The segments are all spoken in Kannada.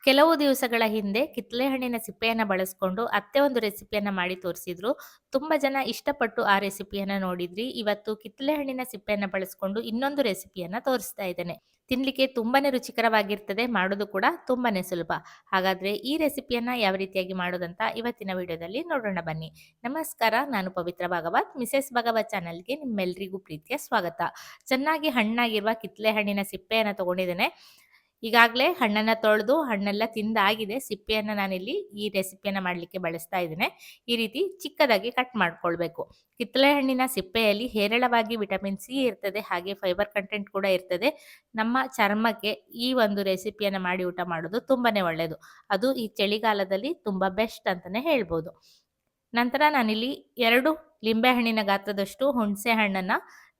ಕೆಲವು ದಿವಸಗಳ ಹಿಂದೆ ಕಿತ್ತಳೆ ಹಣ್ಣಿನ ಸಿಪ್ಪೆಯನ್ನ ಬಳಸ್ಕೊಂಡು ಅತ್ತೆ ಒಂದು ರೆಸಿಪಿಯನ್ನ ಮಾಡಿ ತೋರಿಸಿದ್ರು. ತುಂಬಾ ಜನ ಇಷ್ಟಪಟ್ಟು ಆ ರೆಸಿಪಿಯನ್ನ ನೋಡಿದ್ರಿ. ಇವತ್ತು ಕಿತ್ತಳೆ ಹಣ್ಣಿನ ಸಿಪ್ಪೆಯನ್ನ ಬಳಸ್ಕೊಂಡು ಇನ್ನೊಂದು ರೆಸಿಪಿಯನ್ನ ತೋರಿಸ್ತಾ ಇದ್ದೇನೆ. ತಿನ್ಲಿಕ್ಕೆ ತುಂಬಾನೇ ರುಚಿಕರವಾಗಿರ್ತದೆ, ಮಾಡೋದು ಕೂಡ ತುಂಬಾನೇ ಸುಲಭ. ಹಾಗಾದ್ರೆ ಈ ರೆಸಿಪಿಯನ್ನ ಯಾವ ರೀತಿಯಾಗಿ ಮಾಡೋದಂತ ಇವತ್ತಿನ ವಿಡಿಯೋದಲ್ಲಿ ನೋಡೋಣ ಬನ್ನಿ. ನಮಸ್ಕಾರ, ನಾನು ಪವಿತ್ರ ಭಾಗವತ್. ಮಿಸೆಸ್ ಭಾಗವತ್ ಚಾನಲ್ಗೆ ನಿಮ್ಮೆಲ್ಲರಿಗೂ ಪ್ರೀತಿಯ ಸ್ವಾಗತ. ಚೆನ್ನಾಗಿ ಹಣ್ಣಾಗಿರುವ ಕಿತ್ತಳೆ ಹಣ್ಣಿನ ಸಿಪ್ಪೆಯನ್ನ ತಗೊಂಡಿದ್ದೇನೆ. ಈಗಾಗಲೇ ಹಣ್ಣನ್ನ ತೊಳೆದು ಹಣ್ಣೆಲ್ಲ ತಿಂದಾಗಿದೆ. ಸಿಪ್ಪೆಯನ್ನ ನಾನಿಲ್ಲಿ ಈ ರೆಸಿಪಿಯನ್ನ ಮಾಡಲಿಕ್ಕೆ ಬಳಸ್ತಾ ಇದ್ದೇನೆ. ಈ ರೀತಿ ಚಿಕ್ಕದಾಗಿ ಕಟ್ ಮಾಡ್ಕೊಳ್ಬೇಕು. ಕಿತ್ತಳೆ ಹಣ್ಣಿನ ಸಿಪ್ಪೆಯಲ್ಲಿ ಹೇರಳವಾಗಿ ವಿಟಮಿನ್ ಸಿ ಇರ್ತದೆ, ಹಾಗೆ ಫೈಬರ್ ಕಂಟೆಂಟ್ ಕೂಡ ಇರ್ತದೆ. ನಮ್ಮ ಚರ್ಮಕ್ಕೆ ಈ ಒಂದು ರೆಸಿಪಿಯನ್ನ ಮಾಡಿ ಊಟ ಮಾಡೋದು ತುಂಬಾನೇ ಒಳ್ಳೆಯದು. ಅದು ಈ ಚಳಿಗಾಲದಲ್ಲಿ ತುಂಬಾ ಬೆಸ್ಟ್ ಅಂತಾನೆ ಹೇಳ್ಬೋದು. ನಂತರ ನಾನಿಲ್ಲಿ 2 ಲಿಂಬೆಹಣ್ಣಿನ ಗಾತ್ರದಷ್ಟು ಹುಣಸೆ ಹಣ್ಣನ್ನ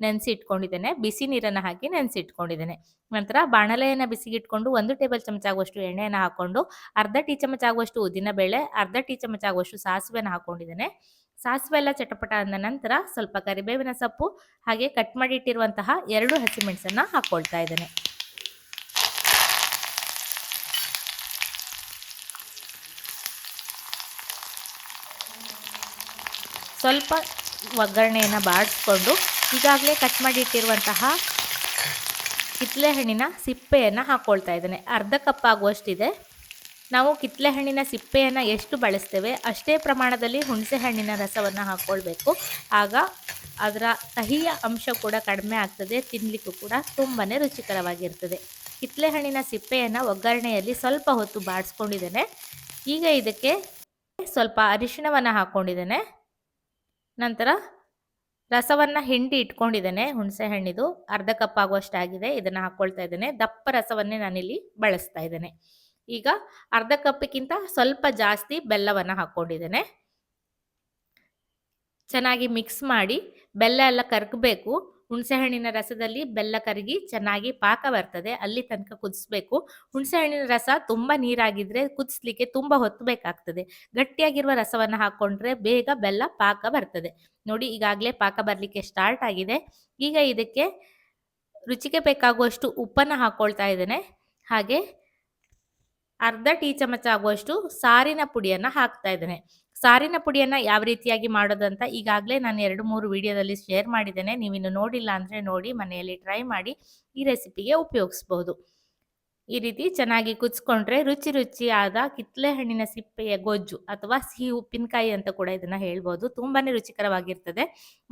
ನೆನೆಸಿ ಇಟ್ಕೊಂಡಿದ್ದೇನೆ. ಬಿಸಿ ನೀರನ್ನು ಹಾಕಿ ನೆನೆಸಿ ಇಟ್ಕೊಂಡಿದ್ದೇನೆ. ನಂತರ ಬಾಣಲೆಯನ್ನು ಬಿಸಿಗಿಟ್ಕೊಂಡು 1 ಟೇಬಲ್ ಚಮಚ ಆಗುವಷ್ಟು ಎಣ್ಣೆಯನ್ನು ಹಾಕೊಂಡು ಅರ್ಧ ಟೀ ಚಮಚ ಆಗುವಷ್ಟು ಉದ್ದಿನಬೇಳೆ, ಅರ್ಧ ಟೀ ಚಮಚ ಆಗುವಷ್ಟು ಸಾಸಿವೆಯನ್ನು ಹಾಕೊಂಡಿದ್ದೇನೆ. ಸಾಸಿವೆ ಎಲ್ಲ ಚಟಪಟ ಅಂದ ನಂತರ ಸ್ವಲ್ಪ ಕರಿಬೇವಿನ ಸೊಪ್ಪು ಹಾಗೆ ಕಟ್ ಮಾಡಿ ಇಟ್ಟಿರುವಂತಹ 2 ಹಸಿಮೆಣಸನ್ನ ಹಾಕೊಳ್ತಾ ಇದ್ದೇನೆ. ಸ್ವಲ್ಪ ಒಗ್ಗರಣೆಯನ್ನು ಬಾಡಿಸ್ಕೊಂಡು ಈಗಾಗಲೇ ಕಟ್ ಮಾಡಿ ಇಟ್ಟಿರುವಂತಹ ಕಿತ್ತಳೆ ಹಣ್ಣಿನ ಸಿಪ್ಪೆಯನ್ನು ಹಾಕ್ಕೊಳ್ತಾ ಇದ್ದೇನೆ. ಅರ್ಧ ಕಪ್ ಆಗುವಷ್ಟಿದೆ. ನಾವು ಕಿತ್ತಳೆ ಹಣ್ಣಿನ ಸಿಪ್ಪೆಯನ್ನು ಎಷ್ಟು ಬಳಸ್ತೇವೆ ಅಷ್ಟೇ ಪ್ರಮಾಣದಲ್ಲಿ ಹುಣಸೆ ಹಣ್ಣಿನ ರಸವನ್ನು ಹಾಕ್ಕೊಳ್ಬೇಕು. ಆಗ ಅದರ ಕಹಿಯ ಅಂಶ ಕೂಡ ಕಡಿಮೆ ಆಗ್ತದೆ, ತಿನ್ನಲಿಕ್ಕೂ ಕೂಡ ತುಂಬಾ ರುಚಿಕರವಾಗಿರ್ತದೆ. ಕಿತ್ತಳೆ ಹಣ್ಣಿನ ಸಿಪ್ಪೆಯನ್ನು ಒಗ್ಗರಣೆಯಲ್ಲಿ ಸ್ವಲ್ಪ ಹೊತ್ತು ಬಾಡಿಸ್ಕೊಂಡಿದ್ದೇನೆ. ಈಗ ಇದಕ್ಕೆ ಸ್ವಲ್ಪ ಅರಿಶಿಣವನ್ನು ಹಾಕ್ಕೊಂಡಿದ್ದೇನೆ. ನಂತರ ರಸವನ್ನು ಹಿಂಡಿ ಇಟ್ಕೊಂಡಿದ್ದೇನೆ. ಹುಣಸೆ ಹಣ್ಣಿದು ಅರ್ಧ ಕಪ್ ಆಗುವಷ್ಟಾಗಿದೆ. ಇದನ್ನು ಹಾಕ್ಕೊಳ್ತಾ ಇದ್ದೇನೆ. ದಪ್ಪ ರಸವನ್ನೇ ನಾನಿಲ್ಲಿ ಬಳಸ್ತಾ ಇದ್ದೇನೆ. ಈಗ ಅರ್ಧ ಕಪ್ಪಿಗಿಂತ ಸ್ವಲ್ಪ ಜಾಸ್ತಿ ಬೆಲ್ಲವನ್ನು ಹಾಕ್ಕೊಂಡಿದ್ದೇನೆ. ಚೆನ್ನಾಗಿ ಮಿಕ್ಸ್ ಮಾಡಿ ಬೆಲ್ಲ ಎಲ್ಲ ಕರಗಬೇಕು. ಹುಣಸೆ ಹಣ್ಣಿನ ರಸದಲ್ಲಿ ಬೆಲ್ಲ ಕರಗಿ ಚೆನ್ನಾಗಿ ಪಾಕ ಬರ್ತದೆ, ಅಲ್ಲಿ ತನಕ ಕುದಿಸ್ಬೇಕು. ಹುಣಸೆ ಹಣ್ಣಿನ ರಸ ತುಂಬ ನೀರಾಗಿದ್ರೆ ಕುದಿಸ್ಲಿಕ್ಕೆ ತುಂಬ ಹೊತ್ತು ಬೇಕಾಗ್ತದೆ. ಗಟ್ಟಿಯಾಗಿರುವ ರಸವನ್ನು ಹಾಕ್ಕೊಂಡ್ರೆ ಬೇಗ ಬೆಲ್ಲ ಪಾಕ ಬರ್ತದೆ. ನೋಡಿ, ಈಗಾಗಲೇ ಪಾಕ ಬರಲಿಕ್ಕೆ ಸ್ಟಾರ್ಟ್ ಆಗಿದೆ. ಈಗ ಇದಕ್ಕೆ ರುಚಿಗೆ ಬೇಕಾಗುವಷ್ಟು ಉಪ್ಪನ್ನು ಹಾಕ್ಕೊಳ್ತಾ ಇದ್ದೇನೆ. ಹಾಗೆ ಅರ್ಧ ಟೀ ಚಮಚ ಆಗುವಷ್ಟು ಸಾರಿನ ಪುಡಿಯನ್ನು ಹಾಕ್ತಾ ಇದ್ದೇನೆ. ಸಾರಿನ ಪುಡಿಯನ್ನು ಯಾವ ರೀತಿಯಾಗಿ ಮಾಡೋದಂತ ಈಗಾಗಲೇ ನಾನು 2-3 ವಿಡಿಯೋದಲ್ಲಿ ಶೇರ್ ಮಾಡಿದ್ದೇನೆ. ನೀವಿನ್ನು ನೋಡಿಲ್ಲ ಅಂದರೆ ನೋಡಿ, ಮನೆಯಲ್ಲಿ ಟ್ರೈ ಮಾಡಿ ಈ ರೆಸಿಪಿಗೆ ಉಪಯೋಗಿಸ್ಬೋದು. ಈ ರೀತಿ ಚೆನ್ನಾಗಿ ಕುದಿಸ್ಕೊಂಡ್ರೆ ರುಚಿ ರುಚಿಯಾದ ಕಿತ್ತಳೆ ಹಣ್ಣಿನ ಸಿಪ್ಪೆಯ ಗೊಜ್ಜು ಅಥವಾ ಸಿಹಿ ಉಪ್ಪಿನಕಾಯಿ ಅಂತ ಕೂಡ ಇದನ್ನು ಹೇಳ್ಬೋದು. ತುಂಬಾನೇ ರುಚಿಕರವಾಗಿರ್ತದೆ.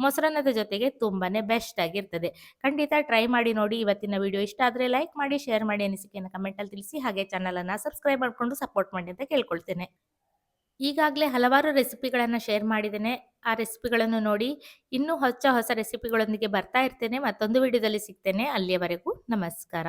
ಮೊಸರನ್ನದ ಜೊತೆಗೆ ತುಂಬಾನೇ ಬೆಸ್ಟ್ ಆಗಿರ್ತದೆ. ಖಂಡಿತ ಟ್ರೈ ಮಾಡಿ ನೋಡಿ. ಇವತ್ತಿನ ವಿಡಿಯೋ ಇಷ್ಟ ಆದರೆ ಲೈಕ್ ಮಾಡಿ, ಶೇರ್ ಮಾಡಿ, ಅನಿಸಿಕೆಯನ್ನು ಕಮೆಂಟಲ್ಲಿ ತಿಳಿಸಿ. ಹಾಗೆ ಚಾನಲನ್ನು ಸಬ್ಸ್ಕ್ರೈಬ್ ಮಾಡಿಕೊಂಡು ಸಪೋರ್ಟ್ ಮಾಡಿ ಅಂತ ಕೇಳ್ಕೊಳ್ತೇನೆ. ಈಗಾಗಲೇ ಹಲವಾರು ರೆಸಿಪಿಗಳನ್ನು ಶೇರ್ ಮಾಡಿದ್ದೇನೆ. ಆ ರೆಸಿಪಿಗಳನ್ನು ನೋಡಿ. ಇನ್ನೂ ಹೊಸ ಹೊಸ ರೆಸಿಪಿಗಳೊಂದಿಗೆ ಬರ್ತಾ ಇರ್ತೇನೆ. ಮತ್ತೊಂದು ವಿಡಿಯೋದಲ್ಲಿ ಸಿಗ್ತೇನೆ. ಅಲ್ಲಿಯವರೆಗೂ ನಮಸ್ಕಾರ.